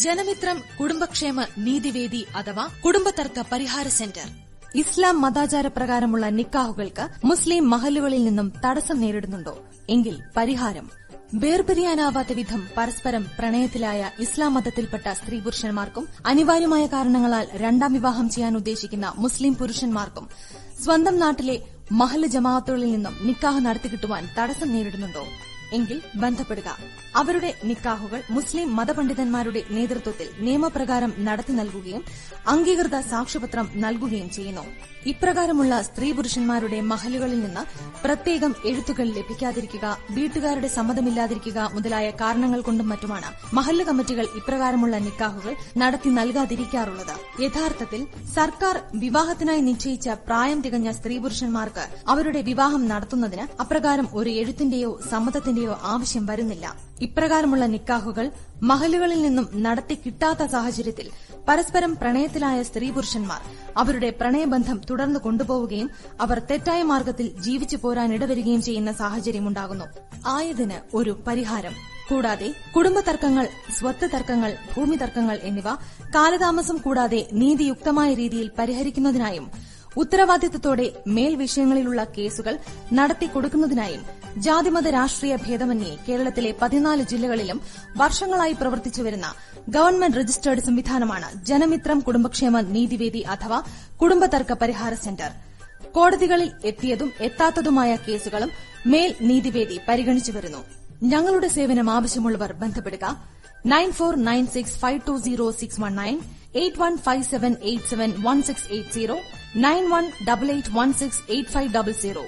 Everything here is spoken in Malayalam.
ജനമിത്രം കുടുംബക്ഷേമ നീതിവേദി അഥവാ കുടുംബതർക്ക പരിഹാര സെന്റർ. ഇസ്ലാം മതാചാര പ്രകാരമുള്ള നിക്കാഹുകൾക്ക് മുസ്ലിം മഹല്ലുകളിൽ നിന്നും തടസ്സം നേരിടുന്നുണ്ടോ? എങ്കിൽ പരിഹാരം. വേർപിരിയാനാവാത്ത വിധം പരസ്പരം പ്രണയത്തിലായ ഇസ്ലാം മതത്തിൽപ്പെട്ട സ്ത്രീ പുരുഷന്മാർക്കും അനിവാര്യമായ കാരണങ്ങളാൽ രണ്ടാം വിവാഹം ചെയ്യാൻ ഉദ്ദേശിക്കുന്ന മുസ്ലിം പുരുഷന്മാർക്കും സ്വന്തം നാട്ടിലെ മഹല്ല് ജമാഅത്തുകളിൽ നിന്നും നിക്കാഹ് നടത്തിക്കിട്ടുവാൻ തടസ്സം നേരിടുന്നുണ്ടോ? എങ്കിൽ ബന്ധപ്പെടുക. അവരുടെ നിക്കാഹുകൾ മുസ്ലിം മതപണ്ഡിതന്മാരുടെ നേതൃത്വത്തിൽ നിയമപ്രകാരം നടത്തി നൽകുകയും അംഗീകൃത സാക്ഷ്യപത്രം നൽകുകയും ചെയ്യുന്നു. ഇപ്രകാരമുള്ള സ്ത്രീ പുരുഷന്മാരുടെ മഹലുകളിൽ നിന്ന് പ്രത്യേകം എഴുത്തുകൾ ലഭിക്കാതിരിക്കുക, വീട്ടുകാരുടെ സമ്മതമില്ലാതിരിക്കുക മുതലായ കാരണങ്ങൾ കൊണ്ടും മറ്റുമാണ് മഹല്ല് കമ്മിറ്റികൾ ഇപ്രകാരമുള്ള നിക്കാഹുകൾ നടത്തി നൽകാതിരിക്കാറുള്ളത്. യഥാർത്ഥത്തിൽ സർക്കാർ വിവാഹത്തിനായി നിശ്ചയിച്ച പ്രായം തികഞ്ഞ സ്ത്രീ പുരുഷന്മാർക്ക് അവരുടെ വിവാഹം നടത്തുന്നതിന് അപ്രകാരം ഒരു എഴുത്തിന്റെയോ സമ്മതത്തിന്റെയോ ആവശ്യം വരുന്നില്ല. ഇപ്രകാരമുള്ള നിക്കാഹുകൾ മഹലുകളിൽ നിന്നും നടത്തി കിട്ടാത്ത സാഹചര്യത്തിൽ പരസ്പരം പ്രണയത്തിലായ സ്ത്രീ പുരുഷന്മാർ അവരുടെ പ്രണയബന്ധം തുടർന്നു കൊണ്ടുപോവുകയും അവർ തെറ്റായ മാർഗത്തിൽ ജീവിച്ചു പോരാനിടവരികയും ചെയ്യുന്ന സാഹചര്യമുണ്ടാകുന്നു. ആയതിന് ഒരു പരിഹാരം. കൂടാതെ കുടുംബ തർക്കങ്ങൾ, സ്വത്ത് തർക്കങ്ങൾ, ഭൂമി തർക്കങ്ങൾ എന്നിവ കാലതാമസം കൂടാതെ നീതിയുക്തമായ രീതിയിൽ പരിഹരിക്കുന്നതിനായും ഉത്തരവാദിത്തത്തോടെ മേൽ വിഷയങ്ങളിലുള്ള കേസുകൾ നടത്തിക്കൊടുക്കുന്നതിനായും ജാതിമത രാഷ്ട്രീയ ഭേദമന്യേ കേരളത്തിലെ 14 ജില്ലകളിലും വർഷങ്ങളായി പ്രവർത്തിച്ചുവരുന്ന ഗവൺമെന്റ് രജിസ്റ്റേർഡ് സംവിധാനമാണ് ജനമിത്രം കുടുംബക്ഷേമ നീതിവേദി അഥവാ കുടുംബതർക്ക പരിഹാര സെന്റർ. കോടതികളിൽ എത്തിയതും എത്താത്തതുമായ കേസുകളും മേൽ നീതിവേദി പരിഗണിച്ചു വരുന്നു. ഞങ്ങളുടെ സേവനം ആവശ്യമുള്ളവർ ബന്ധപ്പെടുക. 9496520619, 8157871680, 9188168500.